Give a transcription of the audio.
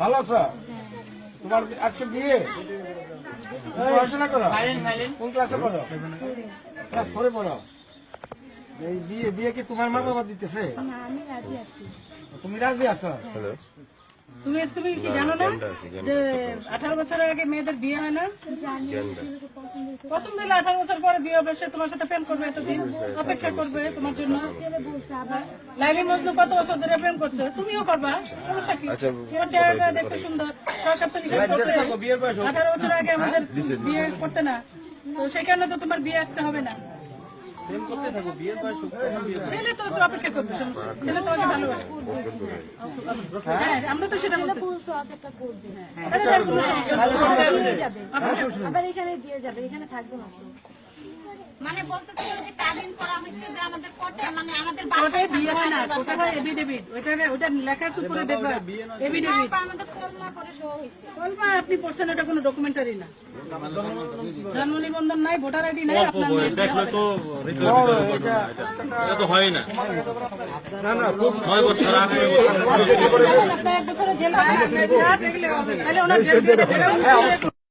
ভালো আছো? তোমার আজকে বিয়ে? পড়াশোনা করো? কোন ক্লাসে পড়ো? ক্লাস 4 পড়ো? এই বিয়ে কি তোমার মা বাবা দিতেছে? তুমি রাজি আছো? তুমি কি জানো না যে 18 বছরের আগে মেয়েদের বিয়ে হয় না? পছন্দ হলে 18 বছর পরে বিয়ে হবে, সে তোমার সাথে প্রেম করবে, এতদিন অপেক্ষা করবে তোমার জন্য। লাইলি মজনু কত বছর ধরে প্রেম করছে, তুমিও করবা। সমস্যা কি? তোমার চেহারাটা দেখতে সুন্দর, সরকার তো নিষেধ করছে 18 বছর আগে আমাদের বিয়ে করতে না, তো সেই কারণে তো তোমার বিয়ে আজকে হবে না। ছেলে তো অপেক্ষা করবে, ছেলে তোমাকে ভালোবাসে। হ্যাঁ, আমরা তো সেটা বলতেছি। আবার এখানে দিয়ে যাবে, এখানে থাকবে না। মানে বলতেছিল যে কাবিন করা হয়েছে যে আমাদের কোর্টে, মানে আমাদের কোর্টে বিয়ে হয় না, কোর্টে হয় এফিডেভিট। ওটা লেখা আছে উপরে দেখবা, এফিডেভিট। আমাদের কলমা করে শো হয়েছে। কলমা আপনি পড়ছেন, ওটা কোনো ডকুমেন্টারি না। জন্ম নিবন্ধন নাই, ভোটার আইডি নাই, আপনার দেখলে তো এটা তো হয় না। 9 বছর 8 বছর আপনার 1 বছরের জেল হবে, তাহলে ওনার জেল দিয়ে দেবে।